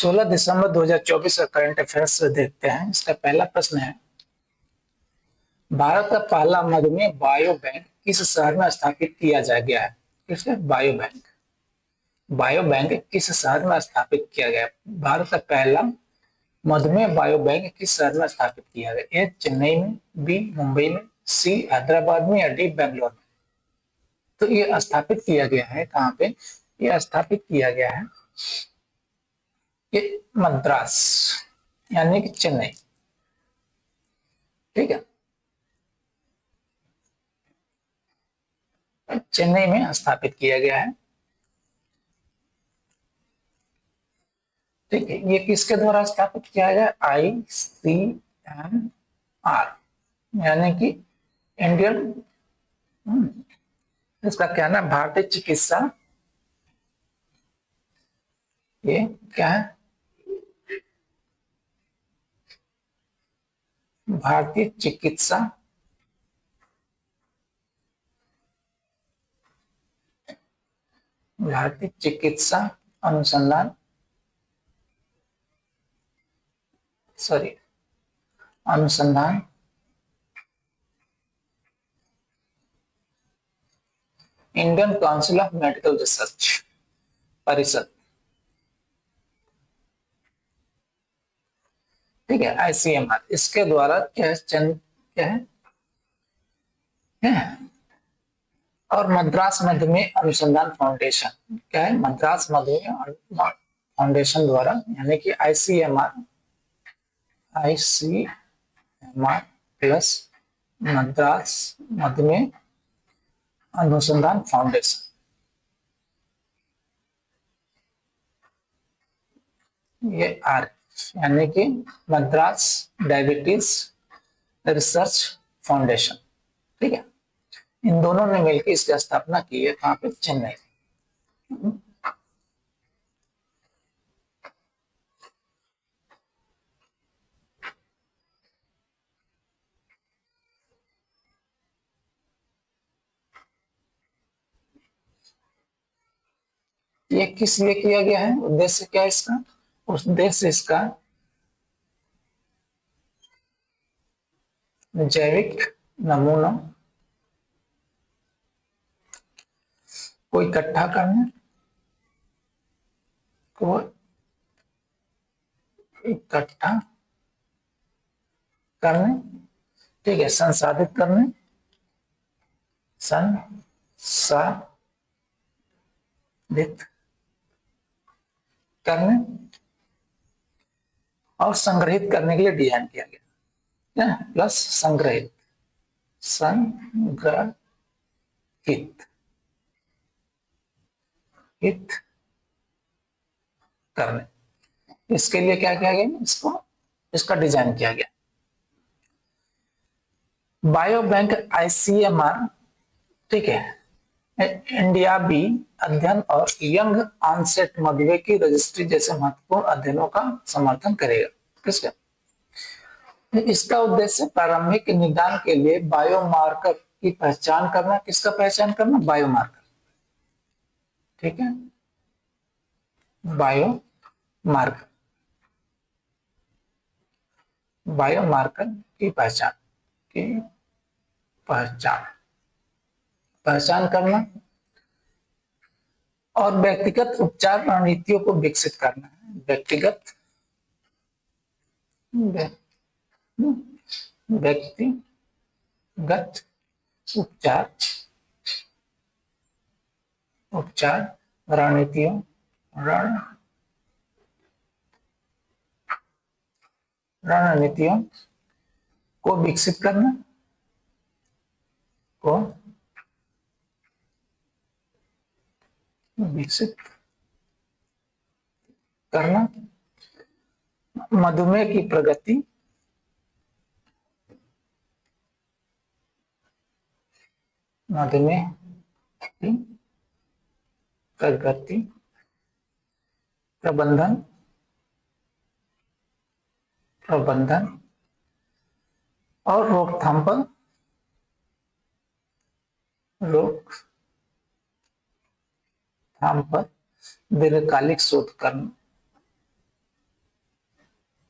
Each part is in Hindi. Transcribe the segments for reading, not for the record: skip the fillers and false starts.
16 दिसंबर 2024 का करंट अफेयर्स देखते हैं। इसका पहला प्रश्न है, भारत का पहला मधुमेह बायो बैंक किस शहर में स्थापित किया गया है? किसने बायो बैंक किस शहर में स्थापित किया गया? भारत का पहला मधुमेह बायो बैंक किस शहर में स्थापित किया गया? ए चेन्नई में, बी मुंबई में, सी हैदराबाद में या डी बेंगलोर में? तो ये स्थापित किया गया है कहाँ पे? ये स्थापित किया गया है ये मद्रास यानी कि चेन्नई। ठीक है, चेन्नई में स्थापित किया गया है। ठीक है, ये किसके द्वारा स्थापित किया गया? ICMR यानी कि इंडियन, इसका क्या नाम? भारतीय चिकित्सा, ये क्या है? भारतीय चिकित्सा अनुसंधान अनुसंधान Indian council of medical research परिषद। ठीक है, ICMR, इसके द्वारा क्या है? और मद्रास मधुमेह अनुसंधान फाउंडेशन क्या है? मद्रास मधुमेह फाउंडेशन द्वारा यानी कि ICMR प्लस मद्रास मधुमेह अनुसंधान फाउंडेशन, ये आर यानी कि मद्रास डायबिटीज रिसर्च फाउंडेशन। ठीक है, इन दोनों ने मिलकर इसकी स्थापना की है कहाँ पे? चेन्नई। ये किस लिए किया गया है? उद्देश्य क्या है इसका? उद्देश्य इसका जैविक नमूना को इकट्ठा करने, ठीक है, संसाधित करने, और संग्रहित करने के लिए डिजाइन किया गया। प्लस संग्रहित करने, इसके लिए क्या किया गया? इसका डिजाइन किया गया। बायो बैंक ICMR, ठीक है, इंडिया बी अध्ययन और यंग ऑनसेट मधुमेह की रजिस्ट्री जैसे महत्वपूर्ण अध्ययनों का समर्थन करेगा। किसका? इसका उद्देश्य प्रारंभिक निदान के लिए बायोमार्कर की पहचान करना। किसका पहचान करना? बायोमार्कर। ठीक है, बायोमार्कर की पहचान करना और व्यक्तिगत उपचार रणनीतियों को विकसित करना है। व्यक्तिगत उपचार रणनीतियों को विकसित करना, मधुमेह की प्रगति प्रबंधन और रोकथाम पर दीर्घकालिक शोध करना,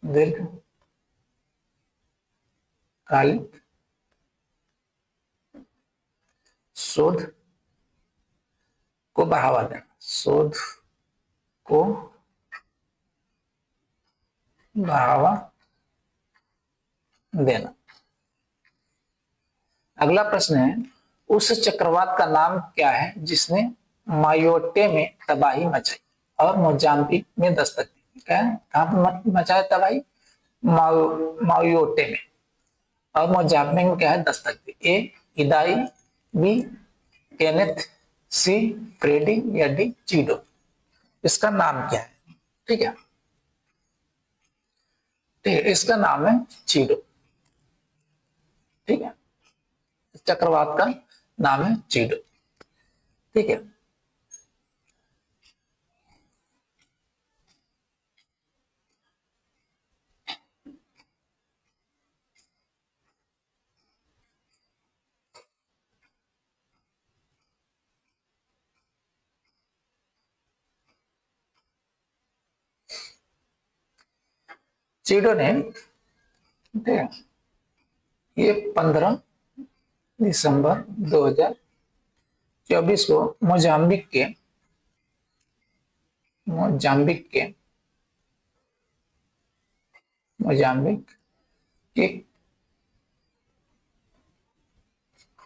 दीर्घकालिक शोध को बढ़ावा देना, शोध को बढ़ावा देना। अगला प्रश्न है, उस चक्रवात का नाम क्या है जिसने मायोटे में तबाही मचाई और मोजाम्बिक में दस्तक दी? क्या है, कहां पर मचाया तबाही? मायोटे में, और मोजाम्बिक में क्या है, दस्तक दी? ए इदाई, बी केनेथ, सी फ्रेडी या डी चीडो? इसका नाम क्या है? ठीक है, इसका नाम है चीडो। ठीक है, चक्रवात का नाम है चीडो। ठीक है, चीडो ने, ठीक है, ये 15 दिसंबर 2024 को मोजाम्बिक के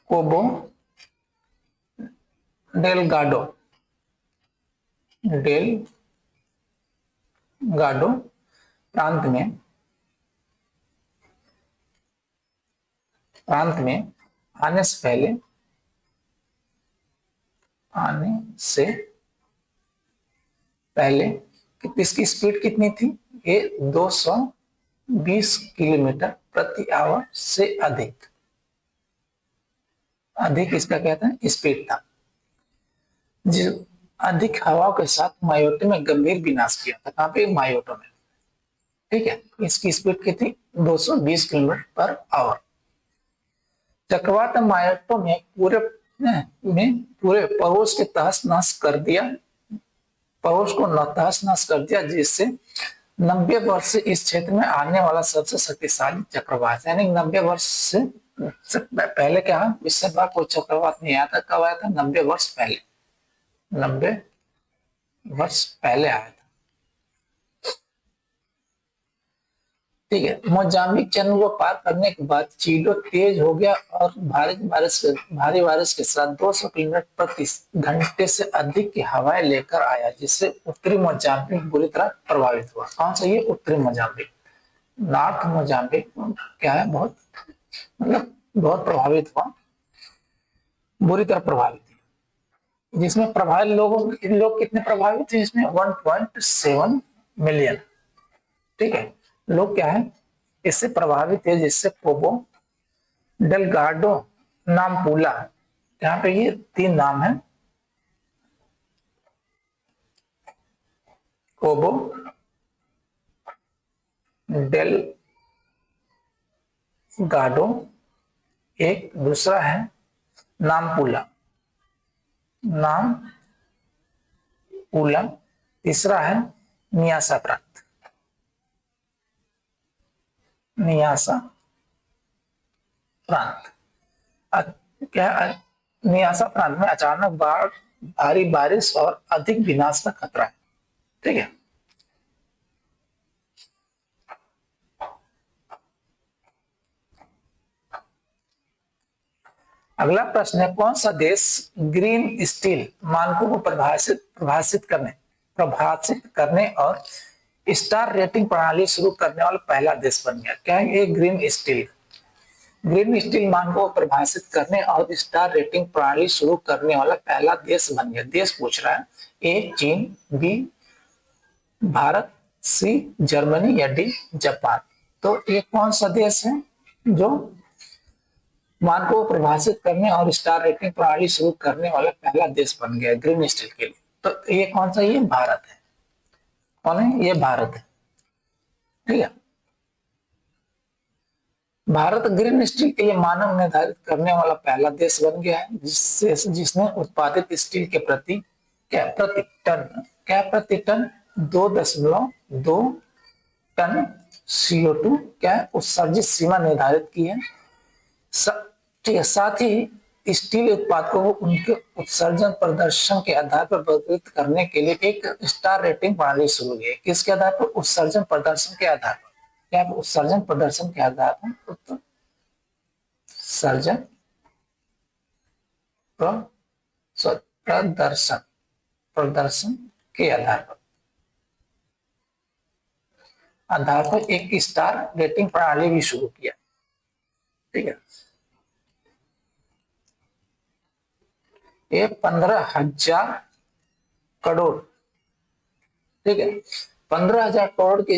कोबो डेलगाडो प्रांत में आने से पहले इसकी स्पीड कितनी थी? ये 220 किलोमीटर प्रति आवर से अधिक इसका कहते हैं स्पीड था, जो अधिक हवाओं के साथ मायोटे में गंभीर विनाश किया था। कहां पे? मायोटो में। ठीक है, इसकी स्पीड कितनी? 220 किलोमीटर पर आवर। चक्रवात मायोटो में पूरे पड़ोस के तहस नहस कर दिया, पड़ोस को तहस नहस कर दिया, जिससे 90 वर्ष से इस क्षेत्र में आने वाला सबसे शक्तिशाली चक्रवात, यानी 90 वर्ष से पहले क्या है, इससे बार कोई चक्रवात नहीं आया था। कब आया था? 90 वर्ष पहले, 90 वर्ष पहले आया था। ठीक है, मोजाम्बिक चैनल को पार करने के बाद चीडो तेज हो गया और भारी बारिश के साथ 200 किलोमीटर प्रति घंटे से अधिक की हवाएं लेकर आया, जिससे उत्तरी मोजाम्बिक बुरी तरह प्रभावित हुआ। कौन सा? ये उत्तरी मोजाम्बिक। नॉर्थ मोजाम्बिक क्या है, बहुत बहुत प्रभावित हुआ, बुरी तरह प्रभावित हुआ। जिसमें प्रभावित लोग कितने प्रभावित थे? इसमें 1.7 मिलियन। ठीक है, लोग क्या है, इससे प्रभावित है, जिससे कोबो डेलगाडो, नामपूला, यहाँ पे ये 3 नाम है, कोबो डेलगाडो, एक दूसरा है नामपूला, तीसरा है नियासा प्रांत। नियासा प्रांत में अचानक बाढ़, भारी बारिश और अधिक विनाश का खतरा है। ठीक है, अगला प्रश्न है, कौन सा देश ग्रीन स्टील मानकों को प्रभाषित करने और स्टार रेटिंग प्रणाली शुरू करने वाला पहला देश बन गया? क्या है ये? ग्रीन स्टील मानकों को परिभाषित करने और स्टार रेटिंग प्रणाली शुरू करने वाला पहला देश बन गया। देश पूछ रहा है, ए चीन, बी भारत, सी जर्मनी या डी जापान? तो ये कौन सा देश है जो मानकों को परिभाषित करने और स्टार रेटिंग प्रणाली शुरू करने वाला पहला देश बन गया ग्रीन स्टील के लिए? तो ये कौन सा? ये भारत है। कौन है? ये भारत है। ठीक है, भारत ग्रीन स्टील के लिए मानक निर्धारित करने वाला पहला देश बन गया है, जिसने उत्पादित स्टील के प्रति प्रति टन 2.2 टन CO2 क्या है, उत्सर्जित सीमा निर्धारित की है। ठीक है, साथ ही स्टील उत्पादकों को उनके उत्सर्जन प्रदर्शन के आधार पर वर्गीकृत करने के लिए एक स्टार रेटिंग प्रणाली शुरू की है। किसके आधार पर? उत्सर्जन प्रदर्शन के आधार पर। क्या? उत्सर्जन प्रदर्शन के आधार पर, उत्सर्जन प्रदर्शन प्रदर्शन के आधार पर एक स्टार रेटिंग प्रणाली भी शुरू किया। ठीक है, ये 15,000 करोड़, ठीक है, 15,000 करोड़ के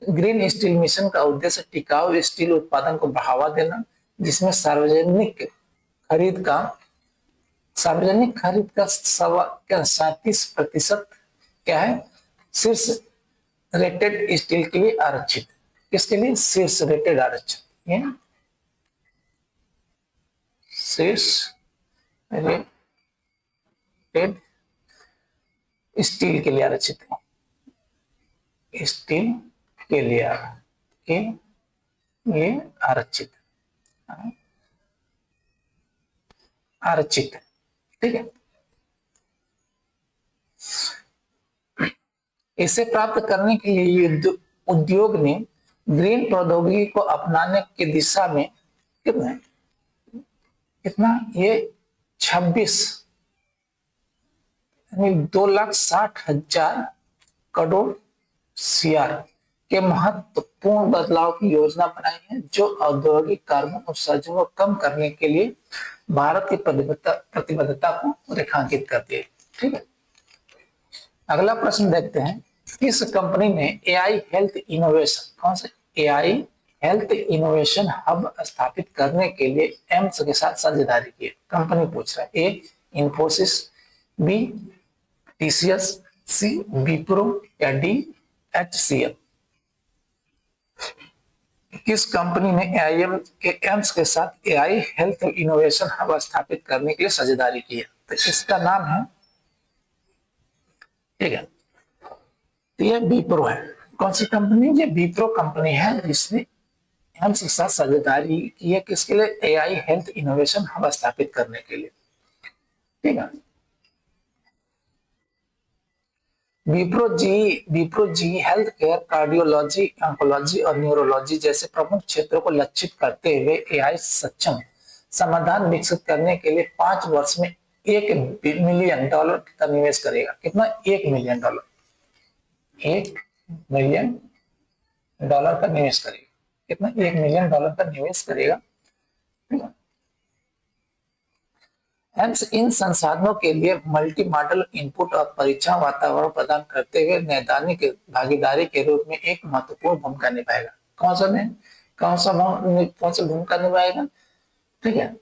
ग्रीन स्टील मिशन का उद्देश्य टिकाऊ स्टील उत्पादन को बढ़ावा देना, जिसमें सार्वजनिक खरीद का 37% क्या है, शीर्ष रेटेड स्टील के लिए आरक्षित। किसके लिए? शीर्ष रेटेड आरक्षित, शीर्ष रेटेड स्टील के लिए आरक्षित है। स्टील के लिए आरक्षित आरक्षित है। ठीक है, इसे प्राप्त करने के लिए उद्योग ने ग्रीन प्रौद्योगिकी को अपनाने की दिशा में कितना ये 2,60,000 करोड़ CR के महत्वपूर्ण बदलाव की योजना बनाई है, जो औद्योगिक कार्बन उत्सर्जन को कम करने के लिए भारत की प्रतिबद्धता को रेखांकित करती है। ठीक है, अगला प्रश्न देखते हैं। किस कंपनी ने AI हेल्थ इनोवेशन, कौन सा AI हेल्थ इनोवेशन हब स्थापित करने के लिए एम्स के साथ साझेदारी की? कंपनी पूछ रहा है। ए इंफोसिस, बी TCS, सी विप्रो या डी HCL। किस कंपनी ने एम्स के साथ AI हेल्थ इनोवेशन हब स्थापित करने के लिए साझेदारी की है? तो इसका नाम है, ठीक है, ये विप्रो है। कौन सी कंपनी? ये विप्रो कंपनी है, जिसने एम्स के साथ साझेदारी की है। किसके लिए? AI हेल्थ इनोवेशन हब स्थापित करने के लिए। ठीक है, विप्रो जी हेल्थ केयर, कार्डियोलॉजी, ऑन्कोलॉजी और न्यूरोलॉजी जैसे प्रमुख क्षेत्रों को लक्षित करते हुए AI सक्षम समाधान विकसित करने के लिए 5 वर्ष में $1 मिलियन का निवेश करेगा। कितना? $1 मिलियन, $1 मिलियन का निवेश करेगा। कितना? $1 मिलियन का निवेश करेगा। एम्स इन संसाधनों के लिए मल्टी मॉडल इनपुट और परीक्षण वातावरण प्रदान करते हुए नैदानिक भागीदारी के रूप में एक महत्वपूर्ण भूमिका निभाएगा। कौन सा भूमिका निभाएगा? ठीक है,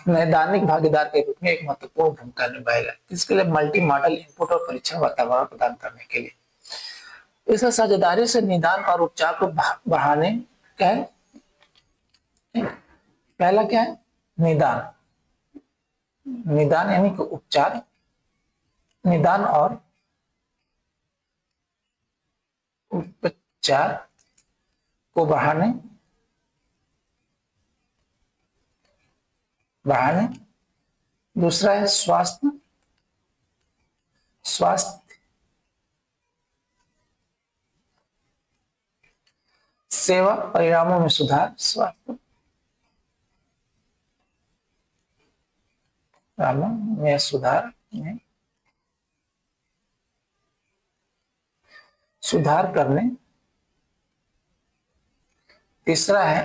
नैदानिक भागीदार के रूप में एक महत्वपूर्ण भूमिका निभाएगा। किसके लिए? मल्टी मॉडल इनपुट और परीक्षण वातावरण प्रदान करने के लिए। इस साझेदारी से निदान और उपचार को बढ़ाने क्या है? पहला क्या है? निदान यानी कि उपचार, निदान और उपचार को बढ़ाने दूसरा है स्वास्थ्य सेवा परिणामों में सुधार, स्वास्थ्य में सुधार करने। तीसरा है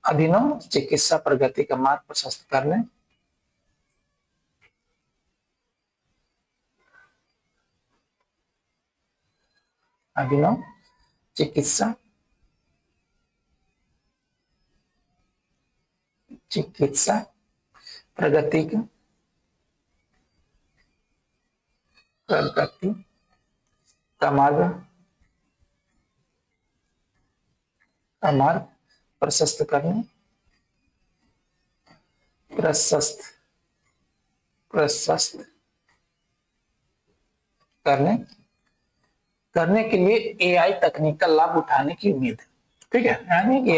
अभिनव चिकित्सा प्रगति का मार्ग प्रशस्त करने। अभिनव चिकित्सा प्रगति का मार्ग प्रशस्त करने करने के लिए एआई तकनीक का लाभ उठाने की उम्मीद है। ठीक है, यानी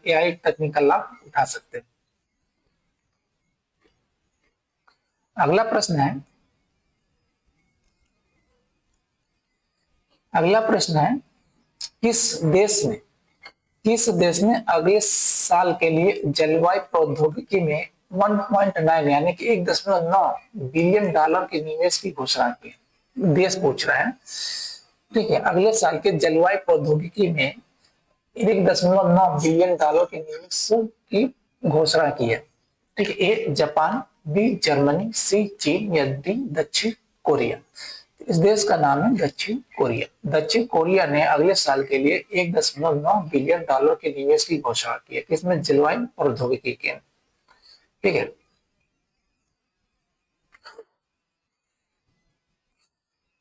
एआई तकनीक का लाभ उठा सकते हैं। अगला प्रश्न है, अगला प्रश्न है किस देश ने अगले साल के लिए जलवायु प्रौद्योगिकी में 1.9 यानी कि 1.9 बिलियन डॉलर के निवेश की घोषणा की? देश पूछ रहा है। ठीक है, अगले साल के जलवायु प्रौद्योगिकी में 1.9 बिलियन डॉलर के निवेश की घोषणा की है। ठीक है, ए जापान, बी जर्मनी, सी चीन या डी दक्षिण कोरिया। इस देश का नाम है दक्षिण कोरिया। दक्षिण कोरिया ने अगले साल के लिए 1.9 बिलियन डॉलर के निवेश की घोषणा की है, इसमें जलवायु प्रौद्योगिकी के। ठीक है,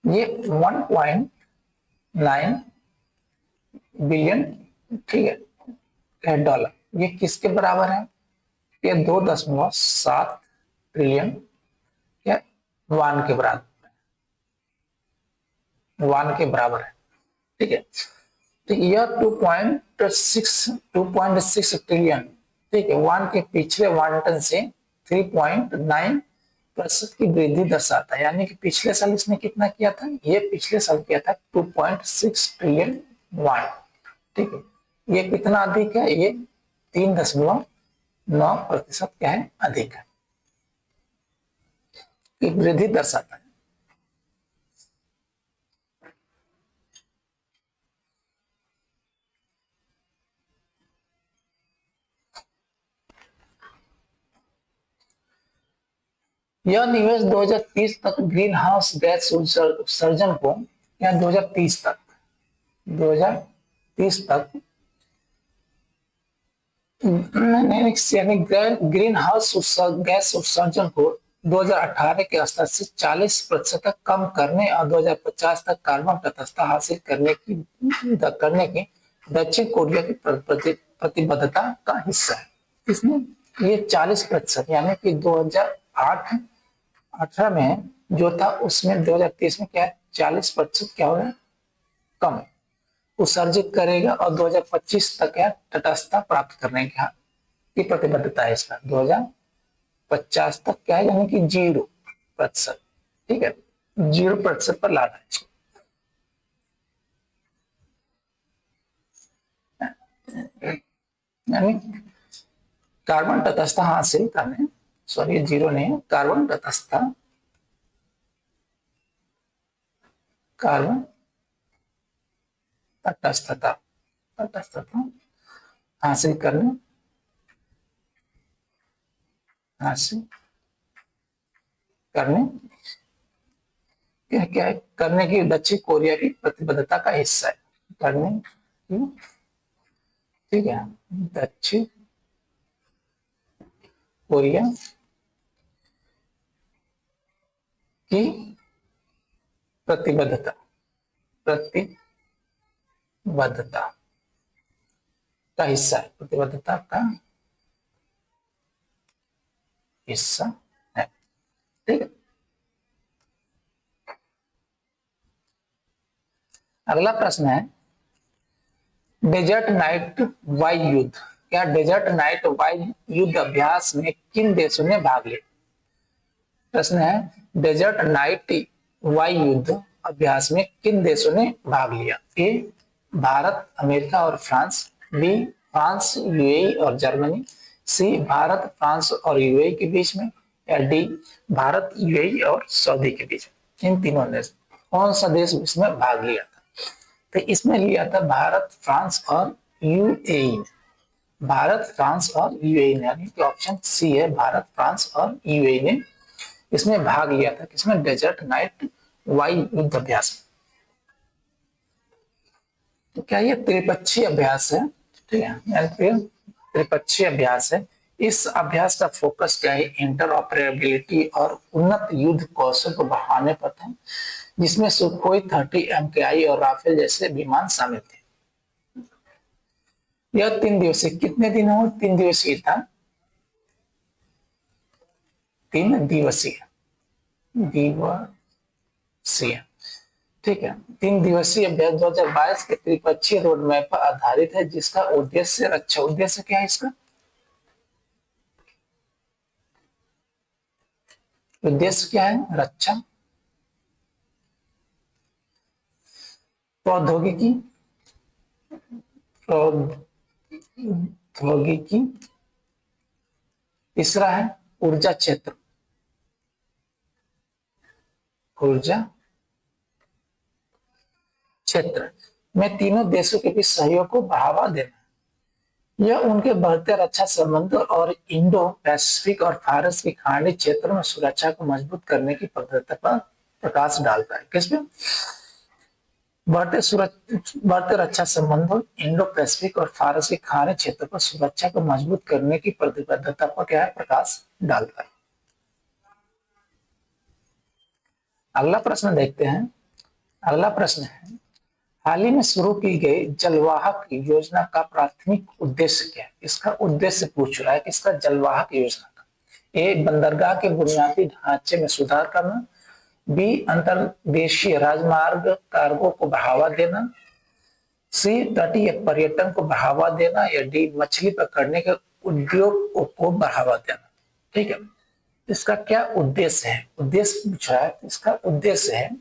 ये 1.9 बिलियन, ठीक है, डॉलर, ये किसके बराबर है? ये 2.7 ट्रिलियन या वान के बराबर, वान के बराबर है। ठीक है, तो यह 2.6 ट्रिलियन, ठीक है, वान के पिछले वांटन से 3.9% की वृद्धि दर्शाता है। यानी कि पिछले साल इसने कितना किया था? ये पिछले साल किया था 2.6 ट्रिलियन वान। ठीक है, ये कितना अधिक है? ये 3.9% क्या है? अधिक है, की वृद्धि दर्शाता है। यह निवेश 2030 तक ग्रीन हाउस गैस उत्सर्जन को, या 2030 तक, 2030 तक ग्रीन हाउस गैस उत्सर्जन को 2018 के स्तर से 40% तक कम करने और 2050 तक कार्बन तटस्थता हासिल करने की दक्षिण कोरिया की प्रतिबद्धता का हिस्सा है। इसमें ये 40%, यानी कि 2018 में जो था उसमें 2030 में क्या है? 40% क्या होगा? कम उत्सर्जित करेगा और 2025 तक क्या तटस्थता प्राप्त करने की प्रतिबद्धता है इसका। 2050 तक क्या है? यानी कि 0%। ठीक है, 0% पर लाना है इसको। यानी कार्बन तटस्थता हासिल करने, सॉरी 0 नहीं है, कार्बन तटस्थता, कार्बन तटस्थता हासिल करने, हासिल करने क्या है? करने की दक्षिण कोरिया की प्रतिबद्धता का हिस्सा है। करने की, ठीक है, दक्षिण कोरिया की प्रतिबद्धता का हिस्सा है, प्रतिबद्धता का हिस्सा है। ठीक है, अगला प्रश्न है डेजर्ट नाइट वायु युद्ध। क्या डेजर्ट नाइट वायु युद्ध अभ्यास में किन देशों ने भाग लिया? प्रश्न है डेजर्ट नाइट वायु युद्ध अभ्यास में किन देशों ने भाग लिया? ए भारत, अमेरिका और फ्रांस, बी फ्रांस, यूएई और जर्मनी, सी भारत, फ्रांस और यूएई के बीच में, या डी भारत, यूएई और सऊदी के बीच में। इन तीनों ने कौन सा देश इसमें भाग लिया था? तो इसमें लिया था भारत, फ्रांस और यूएई। भारत, फ्रांस और यूएई ने, यानी कि ऑप्शन सी है, भारत, फ्रांस और यूएई ने इसमें भाग लिया था। किसमें? डेजर्ट नाइट वायु युद्ध अभ्यास में। तो क्या ये त्रिपक्षीय अभ्यास है? ठीक है, यानी त्रिपक्षीय अभ्यास है। इस अभ्यास का फोकस क्या है? इंटर ऑपरेबिलिटी और उन्नत युद्ध कौशल को बढ़ाने पर था, जिसमें सुखोई 30 MKI और राफेल जैसे विमान शामिल थे। यह 3 दिवसीय, कितने दिन हो? 3 दिवसीय था, 3 दिवसीय, ठीक है। 3 दिवसीय अभ्यास 2022 के त्रिपक्षीय रोड मैप पर आधारित है, जिसका उद्देश्य अच्छा उद्देश्य क्या है इसका? उद्देश्य क्या है? रक्षा प्रौद्योगिकी प्रौद्योगिकी। तीसरा है ऊर्जा क्षेत्र, ऊर्जा क्षेत्र में तीनों देशों के बीच सहयोग को बढ़ावा देना। यह उनके बढ़ते रक्षा संबंध और इंडो पैसिफिक और फारस की खाड़ी क्षेत्र में सुरक्षा को मजबूत करने की प्रक्रिया पर प्रकाश डालता है। किसमें? बढ़ते रक्षा संबंधों, इंडो पैसिफिक और फारस के खाड़ी क्षेत्र पर सुरक्षा को मजबूत करने की प्रतिबद्धता पर क्या है? प्रकाश डालता है। अगला प्रश्न देखते हैं। अगला प्रश्न है, हाल ही में शुरू की गई जलवाहक योजना का प्राथमिक उद्देश्य क्या है? इसका उद्देश्य पूछ रहा है कि इसका जलवाहक योजना का। ए, बंदरगाह के बुनियादी ढांचे में सुधार करना। बी, अंतर्देशीय राजमार्ग कार्गो को बढ़ावा देना। सी, तटीय पर्यटन को बढ़ावा देना। या डी, मछली पकड़ने के उद्योग को बढ़ावा देना। ठीक है, इसका क्या उद्देश्य है? उद्देश्य पूछ रहा है, इसका उद्देश्य है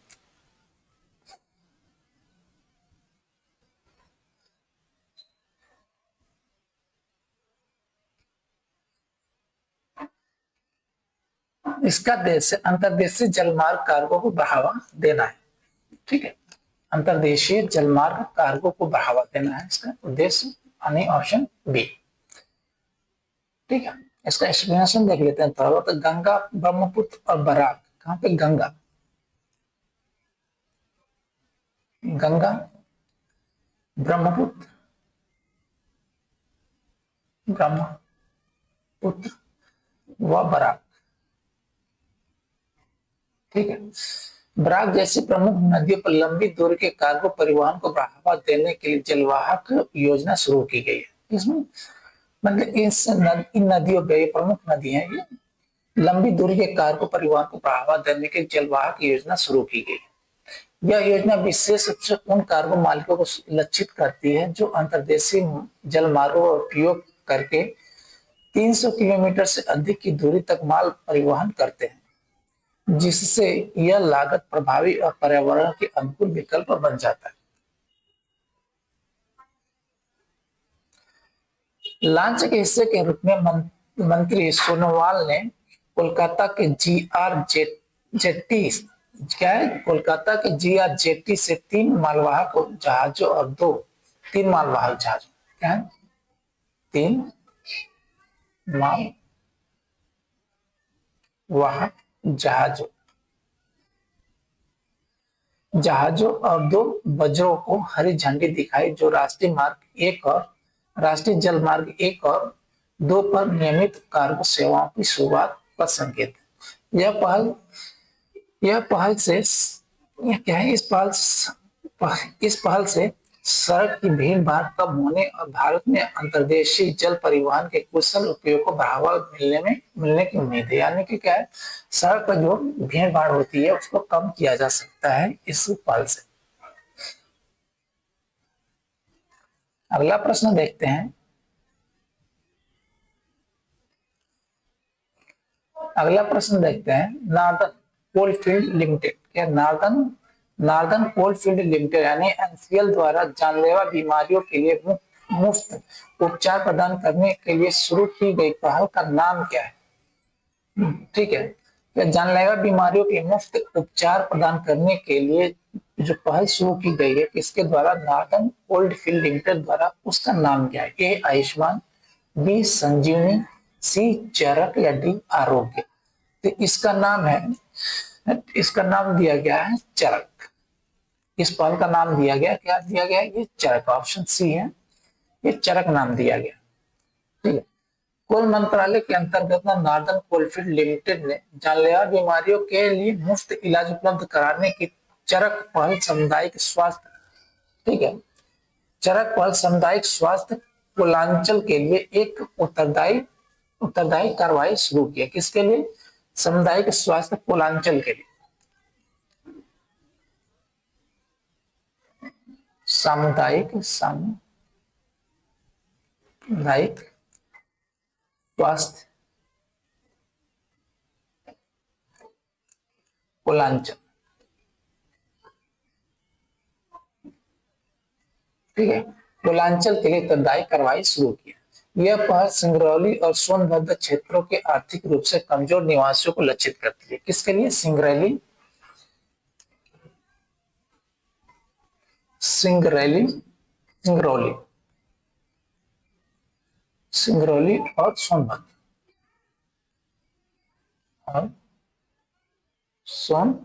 इसका देश अंतर्देशीय जलमार्ग कार्गो को बढ़ावा देना है। ठीक है, अंतर्देशीय जलमार्ग कार्गो को बढ़ावा देना है इसका उद्देश्य, यानी ऑप्शन बी। ठीक है, इसका एक्सप्लेनेशन देख लेते हैं। तो गंगा, ब्रह्मपुत्र और बराक। कहां पे? गंगा, गंगा, ब्रह्मपुत्र, ब्रह्मपुत्र व बराक। ठीक है, बराक जैसी प्रमुख नदियों पर लंबी दूरी के कार्गो परिवहन को बढ़ावा देने के लिए जलवाहक योजना शुरू की गई है। इसमें मतलब इन नदियों पे प्रमुख नदी है, ये लंबी दूरी के कार्गो परिवहन को बढ़ावा देने के जलवाहक योजना शुरू की गई है। यह योजना विशेष रूप से उन कार्गो मालिकों को लक्षित करती है जो अंतर्देशीय जलमार्गों का उपयोग करके 300 किलोमीटर से अधिक की दूरी तक माल परिवहन करते हैं, जिससे यह लागत प्रभावी और पर्यावरण के अनुकूल विकल्प बन जाता है। लॉन्च के हिस्से के रूप में मंत्री सोनोवाल ने कोलकाता के जेट्टी क्या है? कोलकाता के जेट्टी से 3 मालवाहक जहाजों और 3 मालवाहक जहाज, क्या है? 3 मालवाहक जहाजों और 2 बजरों को हरी झंडी दिखाई, जो राष्ट्रीय मार्ग 1 और राष्ट्रीय जलमार्ग 1 और 2 पर नियमित कार्गो सेवाओं की शुरुआत का संकेत है। यह पहल से क्या है? इस पहल से सड़क की भीड़ भाड़ कम होने और भारत में अंतर्देशीय जल परिवहन के कुशल उपयोग को बढ़ावा मिलने की उम्मीद है। यानी कि क्या है? सड़क पर जो भीड़ भाड़ होती है उसको कम किया जा सकता है इस पहल से। अगला प्रश्न देखते हैं। अगला प्रश्न देखते हैं। नॉर्दर्न कोलफील्ड लिमिटेड, क्या नॉर्दर्न कोलफील्ड लिमिटेड यानी एनसीएल द्वारा जानलेवा बीमारियों के लिए मुफ्त उपचार प्रदान करने के लिए शुरू की गई पहल का नाम क्या है? ठीक है, जानलेवा बीमारियों के मुफ्त उपचार प्रदान करने के लिए जो पहल शुरू की गई है किसके द्वारा? नॉर्दर्न कोलफील्ड लिमिटेड द्वारा। उसका नाम क्या है? ए, आयुष्मान। बी, संजीवनी। सी, चरक। या डी, आरोग्य। तो इसका नाम दिया गया है चरक। इस पहल का नाम दिया गया, क्या दिया गया? ये चरक, ऑप्शन सी है, ये चरक नाम दिया गया। ठीक है, कुल मंत्रालय के अंतर्गत नॉर्दर्न कोलफील्ड लिमिटेड ने जानलेवा बीमारियों के लिए मुफ्त इलाज उपलब्ध कराने की चरक पहल सामुदायिक स्वास्थ्य, ठीक है, चरक पहल सामुदायिक स्वास्थ्य कुलांचल के लिए एक उत्तरदायी कार्रवाई शुरू की है। किसके लिए? सामुदायिक स्वास्थ्य कुलांचल के लिए। सामुदायिक स्वास्थ्य कुलांचल, ठीक है, कुलांचल के लिए उत्तरदायी कार्रवाई शुरू की। यह पहल सिंगरौली और सोनभद्र क्षेत्रों के आर्थिक रूप से कमजोर निवासियों को लक्षित करती है। किसके लिए? सिंगरौली सिंगरौली सिंगरौली और सोनभद्र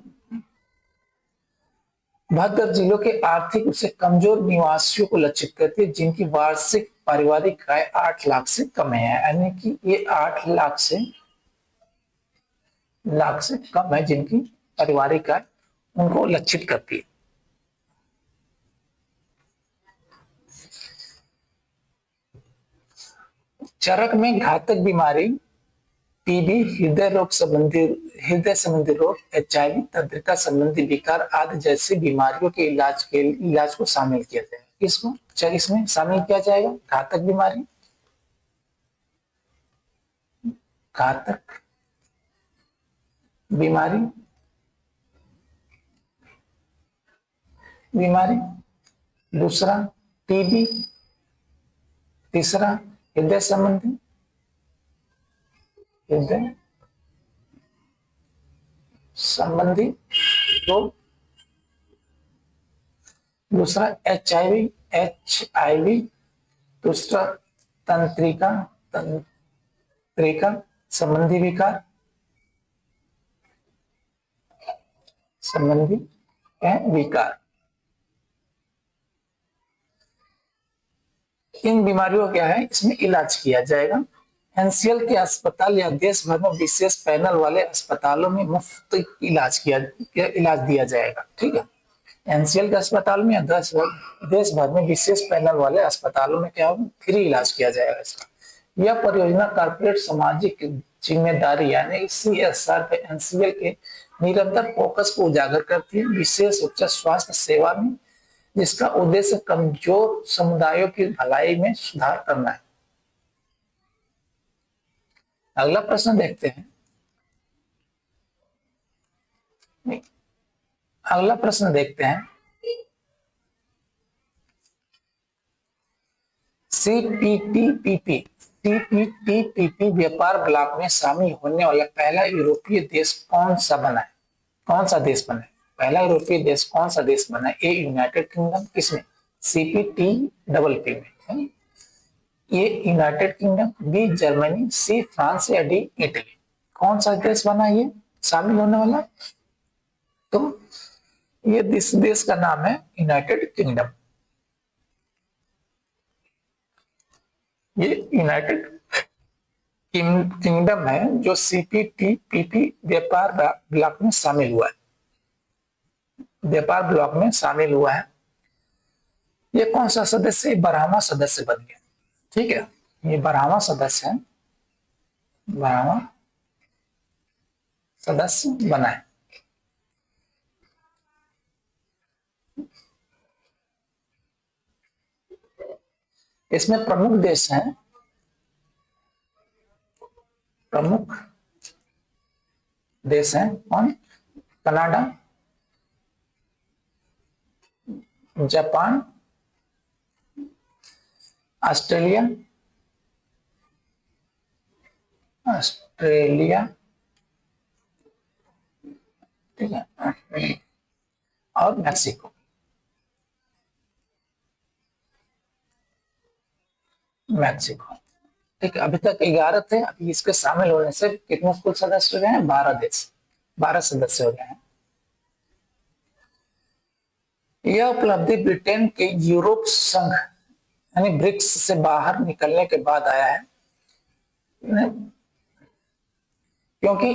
जिलों के आर्थिक रूप से कमजोर निवासियों को लक्षित करती है, जिनकी वार्षिक पारिवारिक आय 8 लाख से कम है। यानी कि ये 8 लाख से कम है जिनकी पारिवारिक आय, उनको लक्षित करती है। चरक में घातक बीमारी, टीबी, हृदय संबंधी रोग, HIV, तंत्रिका संबंधी विकार आदि जैसी बीमारियों के इलाज को शामिल किया जाएगा। इसमें शामिल किया जाएगा घातक बीमारी, दूसरा टीबी, तीसरा हृदय संबंधी रोग, दूसरा HIV, दूसरा तंत्रिका संबंधी विकार, इन बीमारियों का क्या है, इसमें इलाज किया जाएगा। एनसीएल के अस्पताल या देश भर में विशेष पैनल वाले अस्पतालों में मुफ्त इलाज दिया जाएगा। ठीक है, एनसीएल के अस्पताल में या देश भर में विशेष पैनल वाले अस्पतालों में क्या होगा, फ्री इलाज किया जाएगा इसका। यह परियोजना कॉर्पोरेट सामाजिक जिम्मेदारी यानी CSR पे एनसीएल के निरंतर फोकस को उजागर करती है, विशेष रूप से स्वास्थ्य सेवा में, जिसका उद्देश्य कमजोर समुदायों की भलाई में सुधार करना है। अगला प्रश्न देखते हैं। सीपीटीपीपी व्यापार ब्लॉक में शामिल होने वाला पहला यूरोपीय देश कौन सा देश बना है? पहला यूरोपीय देश कौन सा देश बना है? ए यूनाइटेड किंगडम, किसमें? CPTPP में। ये United Kingdom, B Germany, C France या डी इटली। कौन सा देश बना ये शामिल होने वाला? तो ये देश का नाम है यूनाइटेड किंगडम। ये यूनाइटेड किंगडम है जो CPTPP व्यापार ब्लॉक में शामिल हुआ है। ये कौन सा सदस्य? 12वां सदस्य बन गया। ठीक है, ये 12वां सदस्य है, 12वां सदस्य बना है। इसमें प्रमुख देश हैं, कौन? कनाडा, जापान, ऑस्ट्रेलिया, ठीक है, और मैक्सिको। ठीक है, अभी तक 11 थे। अभी इसके शामिल होने से कितने कुल सदस्य हो गए हैं? 12 सदस्य हो गए हैं। यह उपलब्धि ब्रिटेन के यूरोप संघ यानी ब्रिक्स से बाहर निकलने के बाद आया है, क्योंकि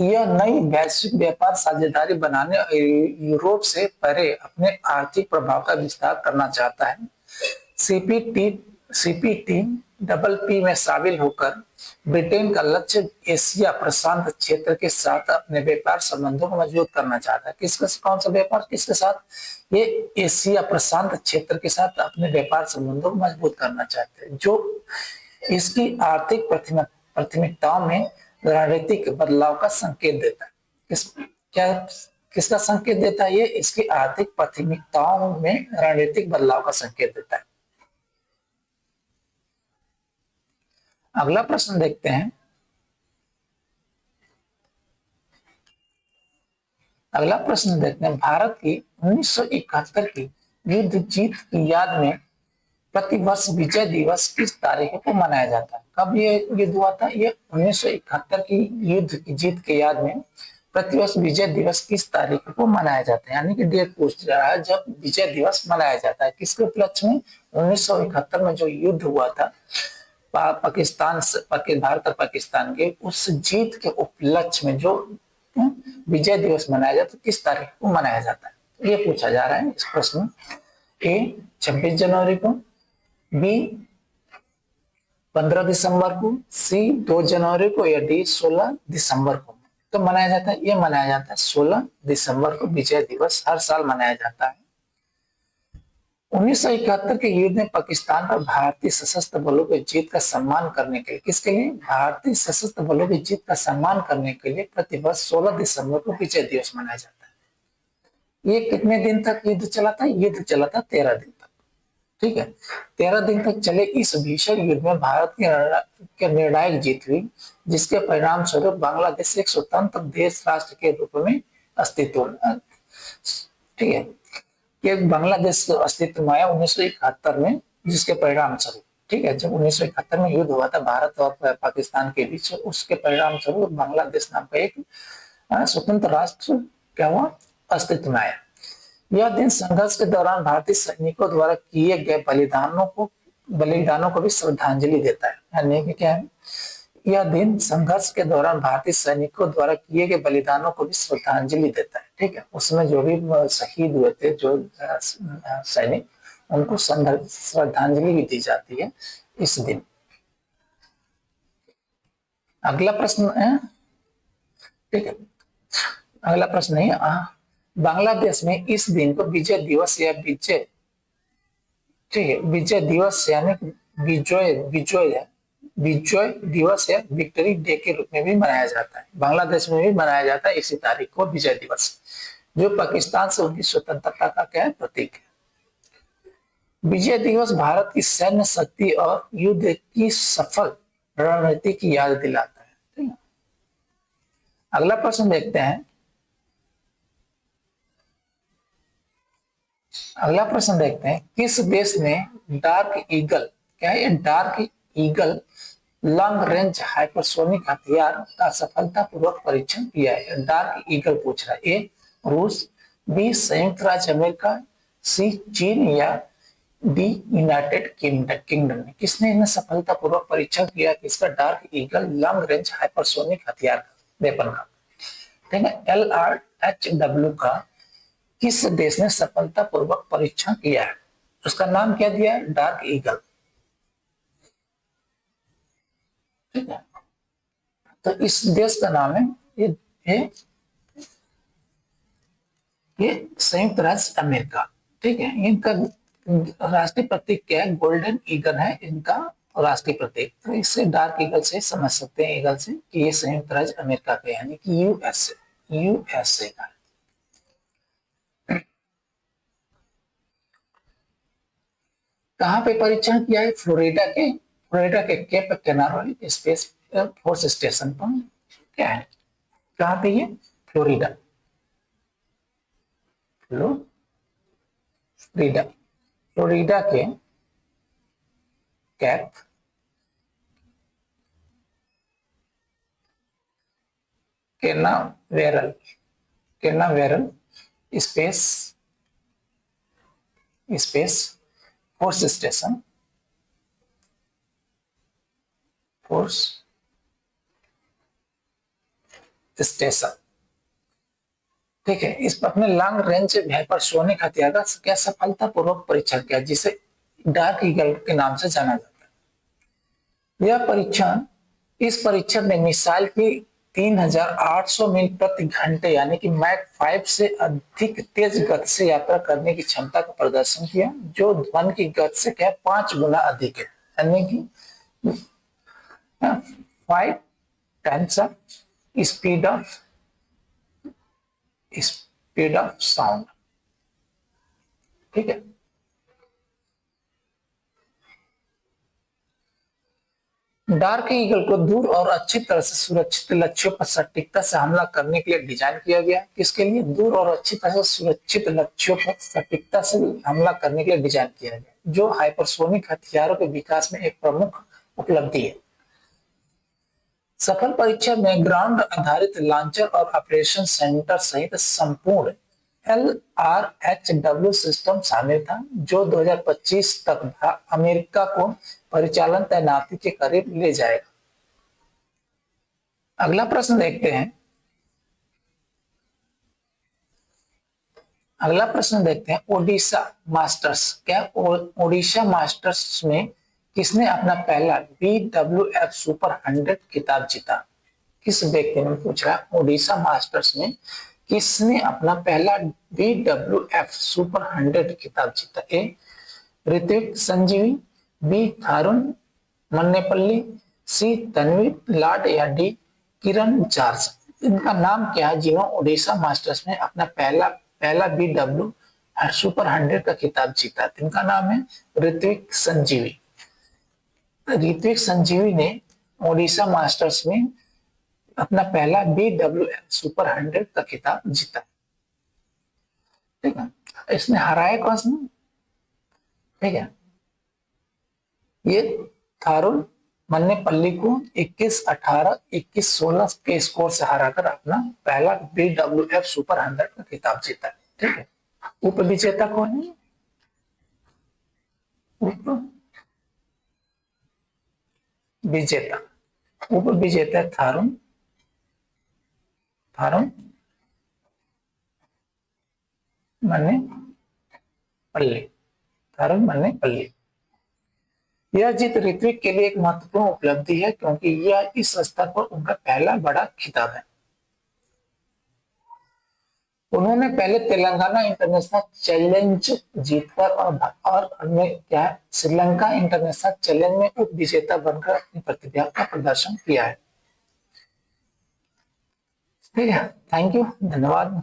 यह नई वैश्विक व्यापार साझेदारी बनाने और यूरोप से परे अपने आर्थिक प्रभाव का विस्तार करना चाहता है। सीपीटी डबल पी में शामिल होकर ब्रिटेन का लक्ष्य एशिया प्रशांत क्षेत्र के साथ अपने व्यापार संबंधों को मजबूत करना चाहता है। किसके, कौन सा व्यापार, किसके साथ? ये एशिया प्रशांत क्षेत्र के साथ अपने व्यापार संबंधों को मजबूत करना चाहते हैं, जो इसकी आर्थिक प्राथमिकताओं में रणनीतिक बदलाव का संकेत देता है। क्या किसका संकेत देता है? ये इसकी आर्थिक प्राथमिकताओं में रणनीतिक बदलाव का संकेत देता है। अगला प्रश्न देखते हैं। अगला प्रश्न देखते हैं, भारत की 1971 की युद्ध जीत की याद में प्रतिवर्ष विजय दिवस किस तारीख को मनाया जाता है? कब ये युद्ध हुआ था? ये 1971 की युद्ध की जीत के याद में प्रतिवर्ष विजय दिवस किस तारीख को मनाया जाता है? यानी कि डेट पूछ रहा है जब विजय दिवस मनाया जाता है, किसके उपलक्ष्य में? 1971 में जो युद्ध हुआ था पाकिस्तान से, भारत और पाकिस्तान के, उस जीत के उपलक्ष्य में जो विजय दिवस मनाया जाता है, किस तारीख को मनाया जाता है? ये पूछा जा रहा है इस प्रश्न में। ए 26 जनवरी को, बी 15 दिसंबर को, सी 2 जनवरी को, या डी 16 दिसंबर को तो मनाया जाता है? ये मनाया जाता है 16 दिसंबर को विजय दिवस हर साल मनाया जाता है। 1971 के युद्ध में पाकिस्तान पर भारतीय सशस्त्र बलों की जीत का सम्मान करने के लिए, किसके लिए? भारतीय सशस्त्र बलों की जीत का सम्मान करने के लिए प्रतिवर्ष 16 दिसंबर को विजय दिवस मनाया जाता है। ये कितने दिन तक युद्ध चला था? युद्ध चला था 13 दिन तक। ठीक है, 13 दिन तक चले इस भीषण युद्ध में भारत की निर्णायक जीत हुई, जिसके परिणाम स्वरूप बांग्लादेश एक स्वतंत्र देश राष्ट्र के रूप में अस्तित्व, ठीक है, कि बांग्लादेश अस्तित्व में आया 1971 में, जिसके परिणाम स्वरूप, ठीक है, जब 1971 में युद्ध हुआ था भारत और पाकिस्तान के बीच, उसके परिणाम स्वरूप बांग्लादेश नाम का एक स्वतंत्र राष्ट्र क्या हुआ? अस्तित्व में आया। यह दिन संघर्ष के दौरान भारतीय सैनिकों द्वारा किए गए बलिदानों को भी श्रद्धांजलि देता है। यानी कि क्या है? यह दिन संघर्ष के दौरान भारतीय सैनिकों द्वारा किए गए बलिदानों को भी श्रद्धांजलि देता है। ठीक है, उसमें जो भी शहीद हुए थे जो सैनिक, उनको श्रद्धांजलि भी दी जाती है इस दिन। अगला प्रश्न है, ठीक है, अगला प्रश्न है, बांग्लादेश में इस दिन को विजय दिवस या विजय, ठीक है, विजय दिवस यानी विजय दिवस या विक्ट्री डे के रूप में भी मनाया जाता है। बांग्लादेश में भी मनाया जाता है इसी तारीख को विजय दिवस, जो पाकिस्तान से उनकी स्वतंत्रता का क्या है? प्रतीक है। विजय दिवस भारत की सैन्य शक्ति और युद्ध की सफल रणनीति की याद दिलाता है। ठीक है, अगला प्रश्न देखते हैं। अगला प्रश्न देखते हैं, किस देश ने डार्क ईगल, क्या है? Dark eagle long range hypersonic हथियार का सफलतापूर्वक परीक्षण किया है? डार्क ईगल पूछ रहा है। ए रूस, बी संयुक्त राज्य अमेरिका, सी चीन, या डी यूनाइटेड किंगडम। किसने इन्हें सफलतापूर्वक परीक्षण किया किसका? Dark eagle long range hypersonic हथियार का, वेपन का। ठीक है, LRHW का किस देश ने सफलतापूर्वक परीक्षण किया है? उसका नाम क्या दिया है? Dark eagle. ठीक है, तो इस देश का नाम है ये संयुक्त राज्य अमेरिका। ठीक है, इनका राष्ट्रीय प्रतीक क्या है? गोल्डन ईगल है इनका राष्ट्रीय प्रतीक। तो इससे डार्क ईगल से समझ सकते हैं, ईगल से, कि ये संयुक्त राज्य अमेरिका का यानी कि यूएसए का। कहां पे परीक्षण किया है? फ्लोरिडा के Cape Canaveral Space Force Station पर। क्या है, कहां पे? ये फ्लोरिडा के Cape Canaveral Space Force Station ठीक है, इस पर अपने लॉन्ग रेंज हाइपरसोनिक हथियार का क्या सफलतापूर्वक परीक्षण किया, जिसे डार्क ईगल के नाम से जाना जाता है। इस परीक्षण ने मिसाइल की 3800 मील प्रति घंटे यानी कि मैक 5 से अधिक तेज गति से यात्रा करने की क्षमता का प्रदर्शन किया, जो ध्वनि की गति से क्या 5 गुना अधिक है, यानी कि 5 times of speed of sound. ठीक है। डार्क ईगल को दूर और अच्छी तरह से सुरक्षित लक्ष्यों पर सटीकता से हमला करने के लिए डिजाइन किया गया। किसके लिए? दूर और अच्छी तरह से सुरक्षित लक्ष्यों पर सटीकता से हमला करने के लिए डिजाइन किया गया, जो हाइपरसोनिक हथियारों के विकास में एक प्रमुख उपलब्धि है। सफल परीक्षण में ग्राउंड आधारित लॉन्चर और ऑपरेशन सेंटर सहित संपूर्ण LRHW सिस्टम शामिल था, जो 2025 तक अमेरिका को परिचालन तैनाती के करीब ले जाएगा। अगला प्रश्न देखते हैं। ओडिशा मास्टर्स। क्या ओडिशा मास्टर्स में किसने अपना पहला BWF सुपर 100 खिताब जीता? किस व्यक्ति ने पूछा? ओडिशा मास्टर्स में किसने अपना पहला BWF सुपर 100 खिताब जीता? ए ऋत्विक संजीवी, बी थारुण मन्नेपल्ली, सी तन्वी लाड या डी किरण जॉर्ज। इनका नाम क्या है जिन्होंने ओडिशा मास्टर्स में अपना पहला BWF सुपर 100 का खिताब जीता? इनका नाम है ऋत्विक संजीवी। ऋत्विक संजीवी ने ओडिशा मास्टर्स में अपना पहला BWF सुपर 100 का खिताब जीता। ठीक है। इसने हराया कौन सा? ठीक है, ये थारुण मन्नेपल्ली को 21-18, 21-16 के स्कोर से हराकर अपना पहला BWF सुपर 100 का खिताब जीता। ठीक है। उप विजेता कौन है? उप विजेता थारुण मन्नेपल्ली। यह जीत ऋत्विक के लिए एक महत्वपूर्ण उपलब्धि है, क्योंकि यह इस स्तर पर उनका पहला बड़ा खिताब है। उन्होंने पहले तेलंगाना इंटरनेशनल चैलेंज जीतकर और क्या श्रीलंका इंटरनेशनल चैलेंज में उप विजेता बनकर अपनी प्रतिभा का प्रदर्शन किया है। ठीक है, थैंक यू, धन्यवाद।